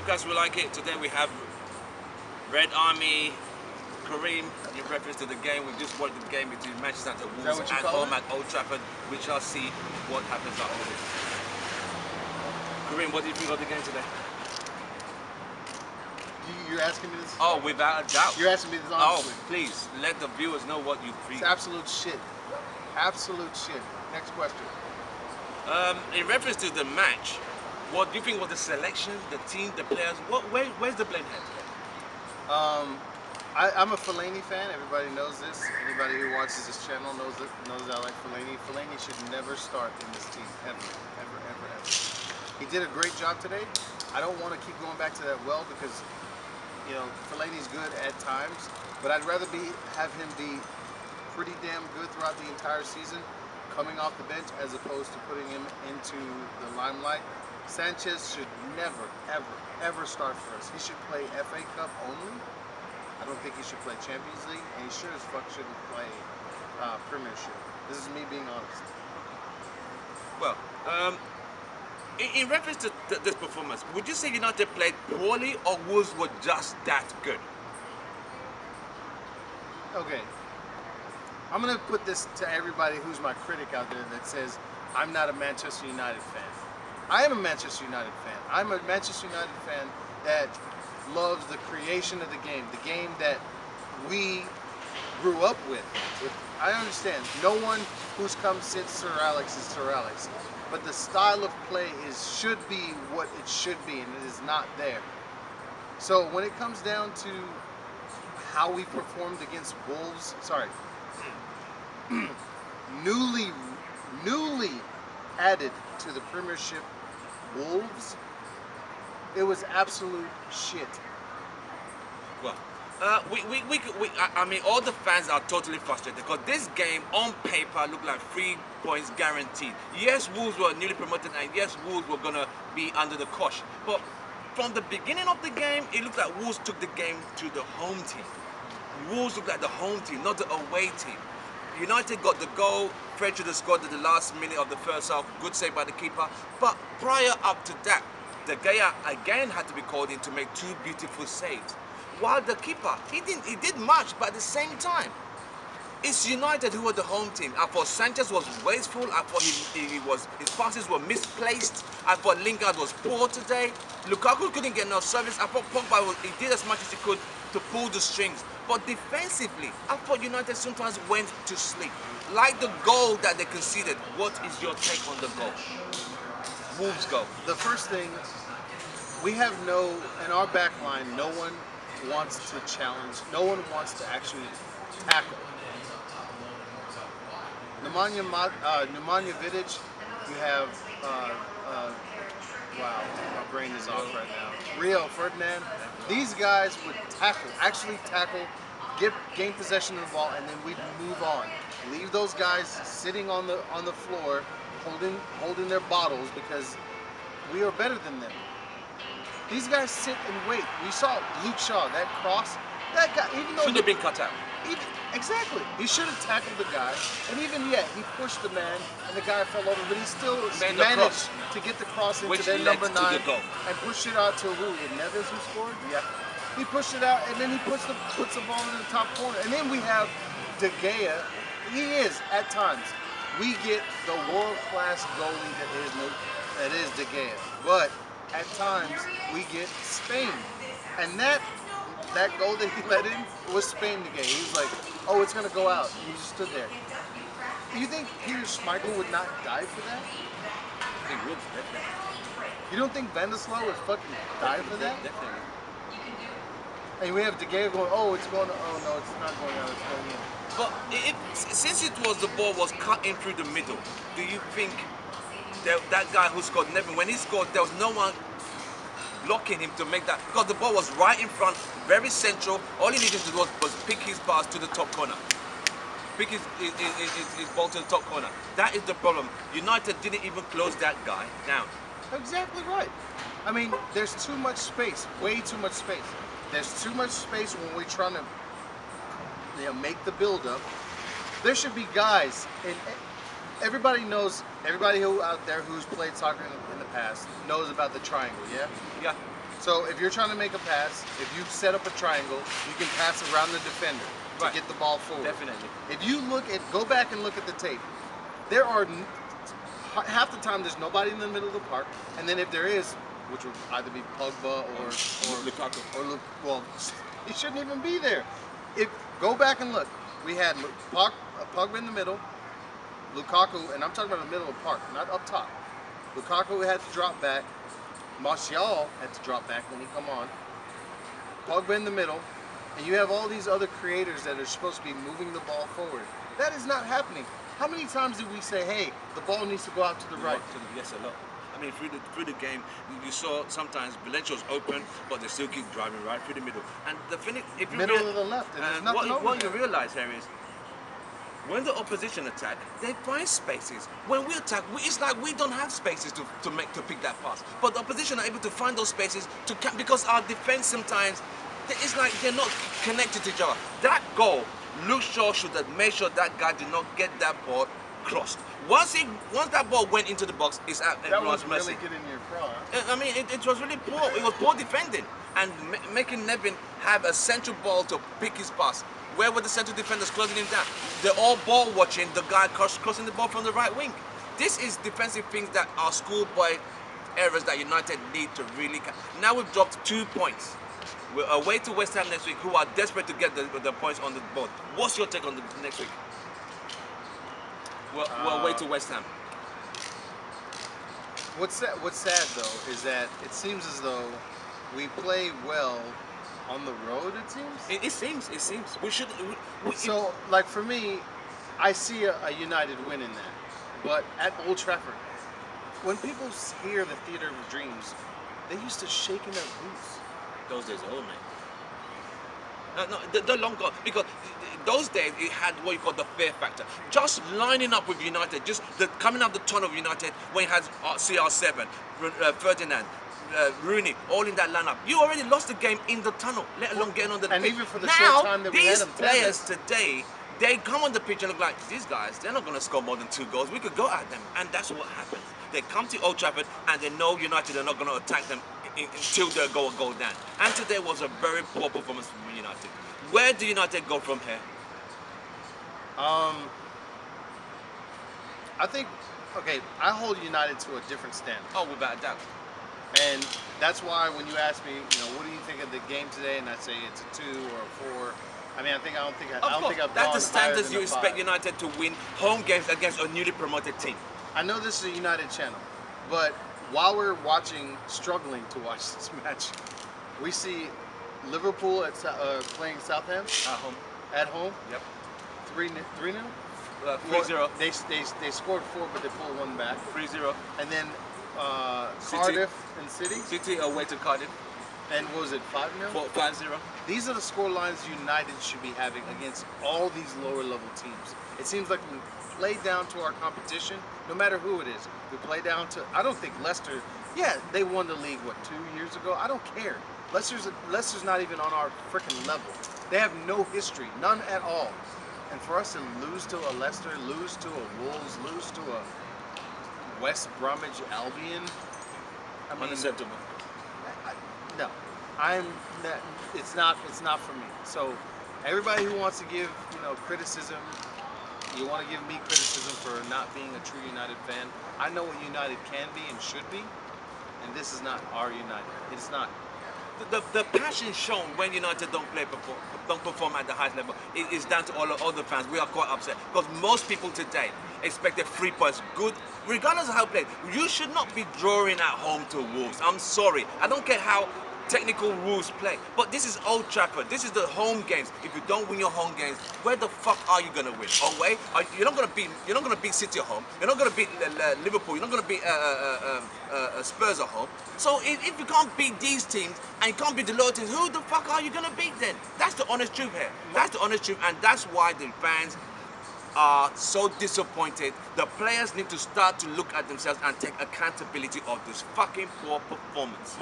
podcast We Like It. Today we have Red Army, Kareem, in reference to the game. We've just watched the game between Manchester and Wolves at home at Old Trafford. We shall see what happens after this. Kareem, what do you think of the game today? You're asking me this? Oh, without a doubt. You're asking me this honestly? Oh, please, let the viewers know what you think. It's absolute shit. Absolute shit. Next question. In reference to the match, what do you think was the selection, the team, the players? Where's the blame head? I'm a Fellaini fan. Everybody knows this. Anybody who watches this channel knows I like Fellaini. Fellaini should never start in this team, ever. He did a great job today. I don't want to keep going back to that well because, you know, Fellaini's good at times, but I'd rather have him be pretty damn good throughout the entire season, coming off the bench, as opposed to putting him into the limelight. Sanchez should never, ever start for us. He should play FA Cup only. I don't think he should play Champions League, and he sure as fuck shouldn't play Premiership. This is me being honest. Well, in reference to this performance, would you say United played poorly or Wolves were just that good? Okay. I'm going to put this to everybody who's my critic out there that says I'm not a Manchester United fan. I am a Manchester United fan. I'm a Manchester United fan that loves the creation of the game that we grew up with. I understand. No one who's come since Sir Alex is Sir Alex. But the style of play should be what it should be, and it is not there. So when it comes down to how we performed against Wolves, newly added to the Premiership Wolves, it was absolute shit. Well, I mean, all the fans are totally frustrated because this game on paper looked like 3 points guaranteed. Yes, Wolves were newly promoted, and yes, Wolves were gonna be under the cosh. But from the beginning of the game, it looked like Wolves took the game to the home team. Wolves looked like the home team, not the away team. United got the goal. Fred should have scored at the last minute of the first half. Good save by the keeper. But prior up to that, De Gea again had to be called in to make 2 beautiful saves. While the keeper, he did much, but at the same time, it's United who were the home team. I thought Sanchez was wasteful. I thought his passes were misplaced. I thought Lingard was poor today. Lukaku couldn't get enough service. I thought Pogba he did as much as he could to pull the strings. But defensively, I thought United sometimes went to sleep. Like the goal that they conceded. What is your take on the goal? Wolves goal. The first thing, we have in our back line, no one wants to challenge, no one wants to actually tackle. Nemanja Vidic, you have, wow, my brain is off right now. Rio Ferdinand, these guys would actually tackle, gain possession of the ball, and then we'd move on. Leave those guys sitting on the floor, holding their bottles because we are better than them. These guys sit and wait. We saw Luke Shaw, that cross, that guy, even though should have been cut out. Exactly. He should have tackled the guy, and even yet, he pushed the man, and the guy fell over, but he still managed to get the cross into their number 9 and push it out to who? Neves who scored? Yeah. He pushed it out, and then he puts the ball in the top corner. And then we have De Gea. He is, at times, we get the world-class goalie that is De Gea. But at times, we get Spain. And that goal that he let in was Spain De Gea. He was like, oh, it's going to go out. And he just stood there. You think Peter Schmeichel would not die for that? He would, definitely. You don't think Vandersloot would fucking die for that? Definitely. And we have De Gea going, oh, it's going, oh no, it's not going out, it's going in. But since the ball was cut in through the middle, do you think that guy who scored, Nevin, when he scored, there was no one blocking him to make that, because the ball was right in front, very central. All he needed to do was pick his pass to the top corner. Pick his ball to the top corner. That is the problem. United didn't even close that guy down. Exactly right. I mean, there's too much space, way too much space. There's too much space when we're trying to make the build-up. There should be guys, and everybody knows, everybody who out there who's played soccer in the past knows about the triangle, yeah? Yeah. So if you're trying to make a pass, if you set up a triangle, you can pass around the defender to get the ball forward. Definitely. If you go back and look at the tape, there are half the time there's nobody in the middle of the park, and then if there is, which would either be Pogba or Lukaku. Well, he shouldn't even be there. Go back and look, we had Pogba in the middle, Lukaku, and I'm talking about the middle of the park, not up top. Lukaku had to drop back. Martial had to drop back when he come on. Pogba in the middle, and you have all these other creators that are supposed to be moving the ball forward. That is not happening. How many times did we say, hey, the ball needs to go out to the right? Yes, a lot. I mean, through the game, you saw sometimes Valencia's open, but they still keep driving right through the middle. And the finish, if you middle of the left, and there's nothing over what there. you realize here is, when the opposition attack, they find spaces. When we attack, it's like we don't have spaces to pick that pass. But the opposition are able to find those spaces because our defense sometimes, it's like they're not connected to each other. That goal, Luke Shaw should have made sure that guy did not get that ball crossed. Once that ball went into the box, it's at everyone's mercy. That was really good in your cross. I mean, it was really poor. It was poor defending and making Nevin have a central ball to pick his pass. Where were the central defenders closing him down? They're all ball watching the guy crossing the ball from the right wing. This is defensive things that are schoolboy errors that United need to really. Now we've dropped 2 points. We're away to West Ham next week, who are desperate to get the points on the board. What's your take on the next week? We're away to West Ham. What's sad though is that it seems as though we play well on the road. It seems. It seems. We should. So, like for me, I see a United win in that. But at Old Trafford, when people hear the Theatre of Dreams, they used to shake in their boots. Those days are old, man. No, they're long gone, because those days it had what you call the fear factor. Just lining up with United, just coming out the tunnel of United when it has CR7, Ferdinand, Rooney, all in that lineup. You already lost the game in the tunnel, let alone getting on the pitch. And even for the short time that we had them, these players today, they come on the pitch and look like, these guys, they're not going to score more than 2 goals. We could go at them, and that's what happens. They come to Old Trafford and they know United are not going to attack them until they go down. And today was a very poor performance from United. Where do United go from here? I think, okay, I hold United to a different standard. Oh, without a doubt. And that's why when you ask me, what do you think of the game today, and I say it's a 2 or a 4. I mean, I don't think I've that's gone the standards higher you than a expect 5. United to win home games against a newly promoted team. I know this is a United channel, but while we're struggling to watch this match, we see Liverpool playing Southampton at home. Yep. 3-0. 3-0. They scored 4, but they pulled 1 back. 3-0. And then Cardiff and City. City away to Cardiff. And what was it, 5-0? 5-0. These are the score lines United should be having against all these lower level teams. It seems like we play down to our competition, no matter who it is. We play down to, I don't think Leicester, yeah, they won the league, 2 years ago? I don't care. Leicester's not even on our freaking level. They have no history, none at all. And for us to lose to a Leicester, lose to a Wolves, lose to a West Bromwich Albion, I mean, unacceptable. No, it's not for me. So everybody who wants to give criticism, you want to give me criticism for not being a true United fan. I know what United can be and should be, and this is not our United. It's not. The passion shown when United don't perform at the highest level is down to all the fans. We are quite upset because most people today expected 3 points. Good, regardless of how played. You should not be drawing at home to Wolves. I'm sorry. I don't care how technical rules play, but this is Old Trafford. This is the home games. If you don't win your home games, where the fuck are you gonna win? Away? You're not gonna beat City at home. You're not gonna beat Liverpool. You're not gonna beat Spurs at home. So if you can't beat these teams and you can't beat the lower teams, who the fuck are you gonna beat then? That's the honest truth here. That's the honest truth, and that's why the fans are so disappointed. The players need to start to look at themselves and take accountability of this fucking poor performance.